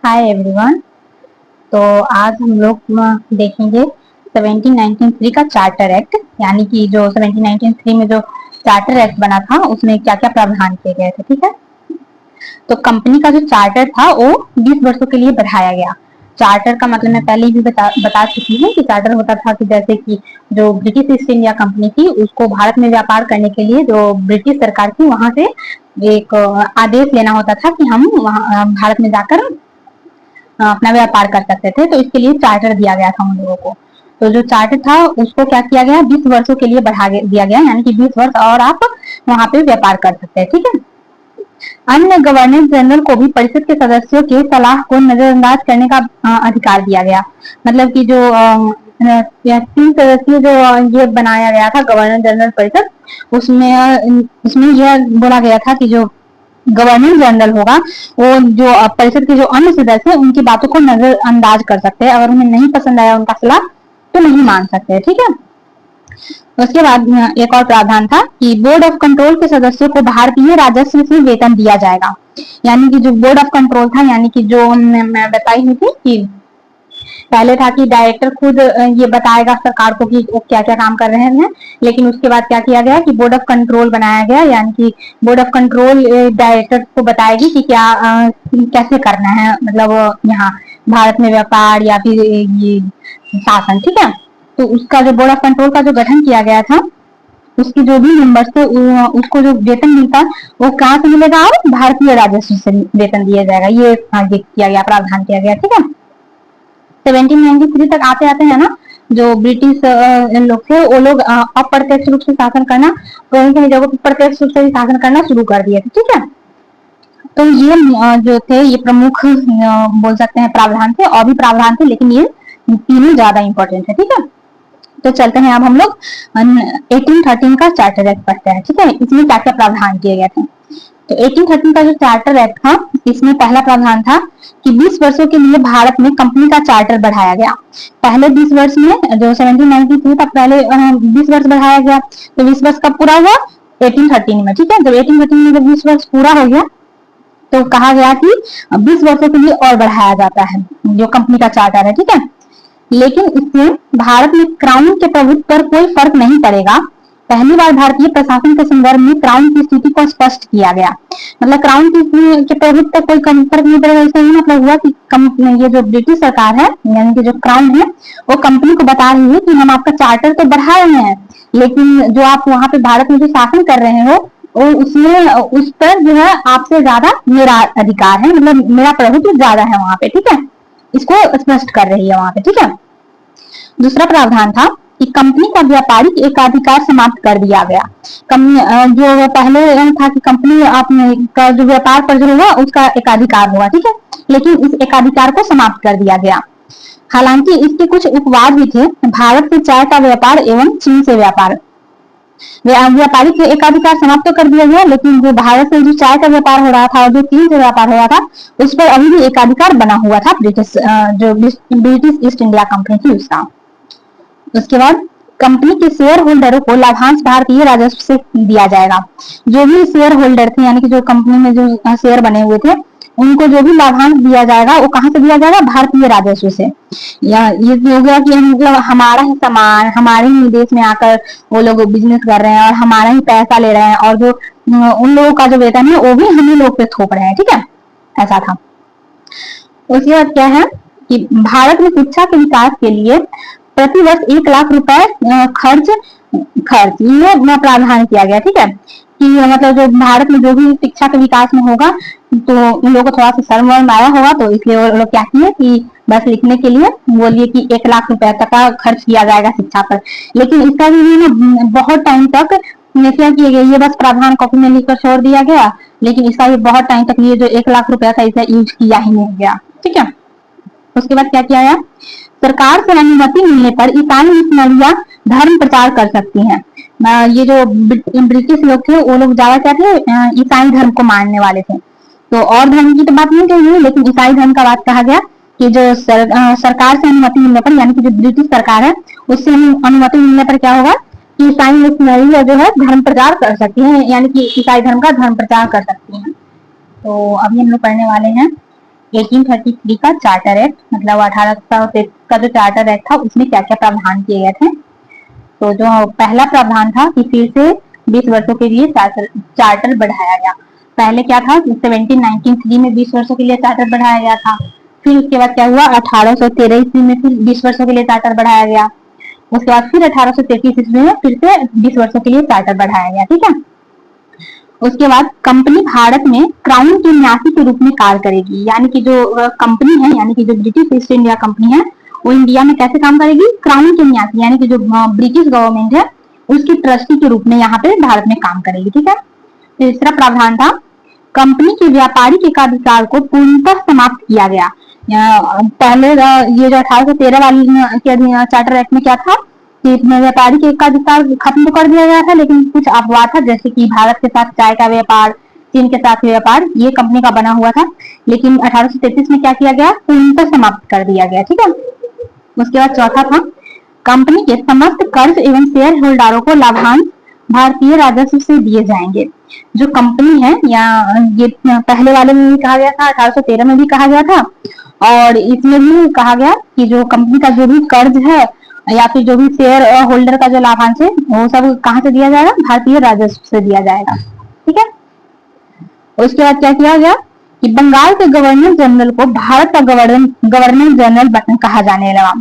Hi everyone. तो आज हम लोग देखेंगे 1793 का चार्टर एक्ट, यानी कि जो 1793 में जो चार्टर एक्ट बना था उसमें क्या क्या प्रावधान किए गए थे। ठीक है, तो कंपनी का जो चार्टर था वो 20 वर्षों के लिए बढ़ाया गया। चार्टर का मतलब मैं पहले भी बता चुकी हूँ कि चार्टर होता था कि जैसे कि जो ब्रिटिश ईस्ट इंडिया कंपनी थी उसको भारत में व्यापार करने के लिए जो ब्रिटिश सरकार थी वहां से एक आदेश लेना होता था कि हम वहां भारत में जाकर अपना व्यापार कर सकते थे। तो इसके लिए चार्टर दिया गया था उन लोगों को। तो जो चार्टर था उसको क्या किया गया, 20 वर्षों के लिए बढ़ा दिया गया, यानी कि 20 वर्ष और आप वहां पे व्यापार कर सकते हैं। ठीक है, अन्य गवर्नर जनरल को भी परिषद के सदस्यों के सलाह को नजरअंदाज करने का अधिकार दिया गया। मतलब कि जो 3 सदस्यीय जो ये बनाया गया था गवर्नर जनरल परिषद, उसमें यह बोला गया था कि जो गवर्नर जनरल होगा वो जो परिषद के जो अन्य सदस्य हैं उनकी बातों को नजरअंदाज कर सकते हैं। अगर उन्हें नहीं पसंद आया उनका सलाह तो नहीं मान सकते। ठीक है, उसके बाद एक और प्रावधान था कि बोर्ड ऑफ कंट्रोल के सदस्यों को भारतीय राजस्व से वेतन दिया जाएगा। यानी कि जो बोर्ड ऑफ कंट्रोल था, यानी कि जो मैं बताई हुई थी कि पहले था कि डायरेक्टर खुद ये बताएगा सरकार को कि वो क्या क्या काम कर रहे हैं, लेकिन उसके बाद क्या किया गया कि बोर्ड ऑफ कंट्रोल बनाया गया। यानी कि बोर्ड ऑफ कंट्रोल डायरेक्टर को बताएगी कि क्या कैसे करना है, मतलब यहाँ भारत में व्यापार या फिर ये शासन। ठीक है, तो उसका जो बोर्ड ऑफ कंट्रोल का जो गठन किया गया था उसके जो भी मेंबर्स थे उसको जो वेतन मिलता वो कहाँ से मिलेगा, और भारतीय राजस्व से वेतन दिया जाएगा। ये आगे किया गया, प्रावधान किया गया। ठीक है, 1793 तक आते आते है ना, जो ब्रिटिश लोग थे वो लोग अप्रत्यक्ष रूप से शासन करना, कहीं कहीं जगह प्रत्यक्ष रूप से शासन करना शुरू कर दिए थे। ठीक है, तो ये जो थे ये प्रमुख बोल सकते हैं प्रावधान थे, और भी प्रावधान थे लेकिन ये तीनों ज्यादा इंपॉर्टेंट है। ठीक है, तो चलते हैं अब हम लोग 1813 का चार्टर एक्ट पढ़ते हैं। ठीक है, इसमें क्या क्या प्रावधान किए गए थे। तो 1813 का जो चार्टर एक्ट था इसमें पहला प्रावधान था कि 20 वर्षों के लिए भारत में कंपनी का चार्टर बढ़ाया गया। पहले 20 वर्ष में जो 1793 तक पहले 20 वर्ष बढ़ाया गया। तो 20 वर्ष कब पूरा हुआ, 1813 में। ठीक है, जब 1813 में जब 20 वर्ष पूरा हो गया तो कहा गया कि 20 वर्षों के लिए और बढ़ाया जाता है जो कंपनी का चार्टर है। ठीक है, लेकिन इससे भारत में क्राउन के प्रभुत्व पर कोई फर्क नहीं पड़ेगा। पहली बार भारतीय प्रशासन के संदर्भ में क्राउन की स्थिति को स्पष्ट किया गया। मतलब क्राउन के प्रभुत्व पर कोई फर्क नहीं पड़ेगा, इसका ये मतलब हुआ कि ये जो ब्रिटिश सरकार है यानी कि जो क्राउन है वो कंपनी को बता रही है कि हम आपका चार्टर तो बढ़ा रहे हैं, लेकिन जो आप वहां पे भारत में जो शासन कर रहे हो उसमें उस पर जो है आपसे ज्यादा मेरा अधिकार है, मतलब मेरा प्रभुत्व ज्यादा है वहां पे। ठीक है, इसको स्पष्ट कर रही है वहां पे। ठीक है, दूसरा प्रावधान था कि कंपनी का व्यापारिक एकाधिकार समाप्त कर दिया गया। जो पहले था कि कंपनी का जो व्यापार पर जो होगा उसका एकाधिकार होगा। ठीक है, लेकिन इस एकाधिकार को समाप्त कर दिया गया। हालांकि इसके कुछ उपवाद भी थे। भारत से चाय का व्यापार एवं चीन से व्यापार, व्यापारिक एकाधिकार समाप्त तो कर दिया गया, लेकिन जो भारत से जो चाय का व्यापार हो रहा था और जो चीन से व्यापार हो रहा था उस पर अभी भी एकाधिकार बना हुआ था जो ब्रिटिश ईस्ट इंडिया कंपनी थी उसका। उसके बाद कंपनी के शेयर होल्डरों को लाभांश भारतीय राजस्व से दिया जाएगा। जो भी शेयर होल्डर थे यानी कि जो कंपनी में जो शेयर बने हुए थे उनको जो भी लाभांश दिया जाएगा वो कहां से दिया जाएगा, भारतीय राजस्व से। या ये हो गया कि मतलब हमारा ही सामान हमारे ही देश में आकर वो लोग बिजनेस कर रहे हैं और हमारा ही पैसा ले रहे हैं, और जो उन लोगों का जो वेतन है वो भी हम ही लोग पे थोप रहे हैं। ठीक है, ऐसा था। उसके बाद क्या है कि भारत में शिक्षा के विकास के लिए प्रति वर्ष 1 लाख रुपए खर्च ये प्रावधान किया गया। ठीक है, कि मतलब जो भारत में जो भी शिक्षा के विकास में होगा तो उन लोगों को थोड़ा सा शर्म वर्म आया होगा, तो इसलिए वो लोग क्या किए कि बस लिखने के लिए बोलिए कि 1 लाख रुपए तक का खर्च किया जाएगा शिक्षा पर। लेकिन इसका भी ना बहुत टाइम तक क्या किया गया, ये बस प्रावधान कॉपी में लिखकर छोड़ दिया गया, लेकिन इसका भी बहुत टाइम तक ये जो 1 लाख रुपया था इसे यूज किया ही नहीं गया। ठीक है, उसके बाद क्या किया गया, सरकार से अनुमति मिलने पर ईसाई मिशनरियां धर्म प्रचार कर सकती हैं। ये जो ब्रिटिश लोग थे वो लोग ज्यादा क्या थे, ईसाई धर्म को मानने वाले थे। तो और धर्म की तो बात नहीं कही हुई, लेकिन ईसाई धर्म का बात कहा गया कि जो सरकार से अनुमति मिलने पर यानी कि जो ब्रिटिश सरकार है उससे अनुमति मिलने पर क्या होगा कि ईसाई मिशनरी जो है धर्म प्रचार कर सकती है, यानी कि ईसाई धर्म का धर्म प्रचार कर सकती है। तो अभी हम लोग पढ़ने वाले हैं 1833 का चार्टर एक्ट, मतलब 1833 का जो चार्टर एक्ट था उसमें क्या क्या प्रावधान किए गए थे। तो जो पहला प्रावधान था कि फिर से 20 वर्षों के लिए चार्टर बढ़ाया गया। पहले क्या था, 1793 में 20 वर्षों के लिए चार्टर बढ़ाया गया था। फिर उसके बाद क्या हुआ, 1813 ईस्वी में फिर 20 वर्षों के लिए चार्टर बढ़ाया गया। उसके बाद फिर 1833 ईस्वी में फिर से 20 वर्षों के लिए चार्टर बढ़ाया गया। ठीक है। उसके बाद कंपनी भारत में क्राउन के न्यासी के रूप में कार्य करेगी, यानी कि जो कंपनी है, यानी कि जो ब्रिटिश ईस्ट इंडिया कंपनी है, वो इंडिया में कैसे काम करेगी, क्राउन के न्यासी, यानी कि जो ब्रिटिश गवर्नमेंट है उसकी ट्रस्टी के रूप में यहाँ पे भारत में काम करेगी। ठीक है। तीसरा प्रावधान था, कंपनी के व्यापारिक एकाधिकार को पूर्णतः समाप्त किया गया। पहले ये जो 1813 वाली चार्टर एक्ट में क्या था कि व्यापारिक एकाधिकार खत्म तो कर दिया गया था, लेकिन कुछ अपवाद था, जैसे कि भारत के साथ चाय का व्यापार, चीन के साथ व्यापार, ये कंपनी का बना हुआ था, लेकिन 1833 में क्या किया गया, पूर्णतः समाप्त कर दिया गया। ठीक है। उसके बाद चौथा था, कंपनी के समस्त कर्ज एवं शेयर होल्डरों को लाभांश भारतीय राजस्व से दिए जाएंगे। जो कंपनी है, या ये पहले वाले में भी कहा गया था, 1813 में भी कहा गया था, और इसमें भी कहा गया कि जो कंपनी का जो भी कर्ज है या फिर जो भी शेयर होल्डर का जो लाभांश है वो सब कहाँ से दिया जाएगा, भारतीय राजस्व से दिया जाएगा। ठीक है। उसके बाद क्या किया गया कि बंगाल के गवर्नर जनरल को भारत का गवर्नर जनरल कहा जाने लगा।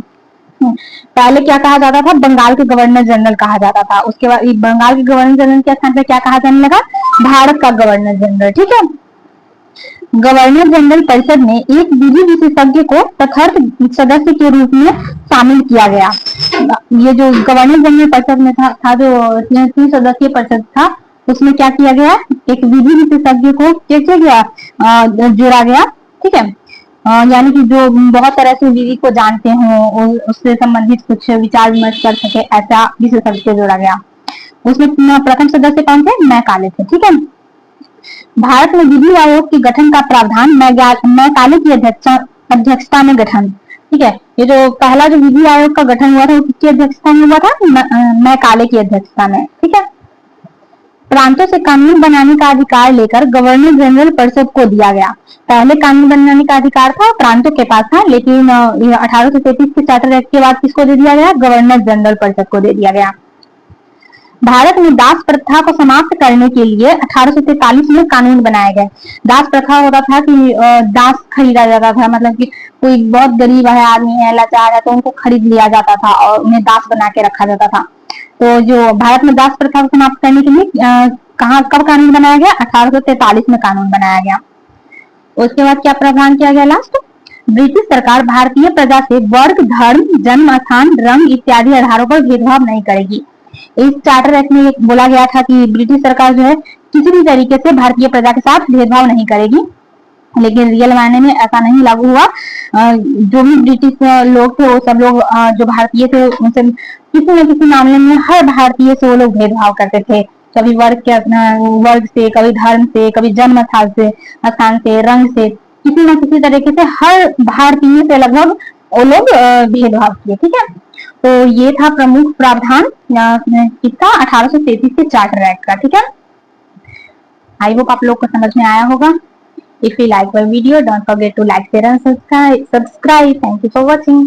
पहले क्या कहा जाता था, बंगाल के गवर्नर जनरल कहा जाता था। उसके बाद बंगाल के गवर्नर जनरल के स्थान पर क्या कहा जाने लगा, भारत का गवर्नर जनरल। ठीक है। गवर्नर जनरल परिषद में एक विधि विशेषज्ञ को तथार्थ सदस्य के रूप में शामिल किया गया। ये जो गवर्नर जनरल परिषद में था जो 3 सदस्यीय परिषद था, उसमें क्या किया गया, एक विधि विशेषज्ञ को क्या किया गया, जोड़ा गया। ठीक है। यानी कि जो बहुत तरह से विधि को जानते हो, उससे संबंधित कुछ विचार विमर्श कर सके, ऐसा विशेषज्ञ जोड़ा गया। उसमें प्रथम सदस्य कौन थे, मैकाले थे। ठीक है। भारत में विधि आयोग के गठन का प्रावधान मैकाले की अध्यक्षता में गठन। ठीक है। ये जो पहला जो विधि आयोग का गठन हुआ था वो किसकी अध्यक्षता में हुआ था, मैकाले की अध्यक्षता में। ठीक है। प्रांतों से कानून बनाने का अधिकार लेकर गवर्नर जनरल परिषद को दिया गया। पहले कानून बनाने का अधिकार था प्रांतों के पास था, लेकिन 1833 के चार्टर एक्ट के बाद किसको दे दिया गया, गवर्नर जनरल परिषद को दे दिया गया। भारत में दास प्रथा को समाप्त करने के लिए 1843 में कानून बनाया गया। दास प्रथा होता था कि दास खरीदा जाता था, मतलब कि कोई बहुत गरीब है, आदमी है, लाचार है, तो उनको खरीद लिया जाता था और उन्हें दास बना के रखा जाता था। तो जो भारत में दास प्रथा को समाप्त करने के लिए कब कानून बनाया गया, 1843 में कानून बनाया गया। उसके बाद क्या प्रावधान किया गया, लास्ट, ब्रिटिश सरकार भारतीय प्रजा से वर्ग, धर्म, जन्म स्थान, रंग इत्यादि आधारों पर भेदभाव नहीं करेगी। इस चार्टर एक्ट में बोला गया था कि ब्रिटिश सरकार जो है किसी भी तरीके से भारतीय प्रजा के साथ भेदभाव नहीं करेगी, लेकिन रियल मायने में ऐसा नहीं लागू हुआ। जो भी ब्रिटिश लोग थे वो सब लोग जो भारतीय थे उनसे किसी न किसी मामले में हर भारतीय से वो लोग भेदभाव करते थे, कभी वर्ग से, कभी धर्म से, कभी जन्म स्थान से, रंग से, किसी न किसी तरीके से हर भारतीय से लगभग वो लोग भेदभाव किए। ठीक है। तो ये था प्रमुख प्रावधान किसका, 1833 के चार्टर एक्ट का। ठीक है। आई होप आप लोग को समझ में आया होगा। If you like my video, don't forget to like, share and subscribe. Thank you for watching.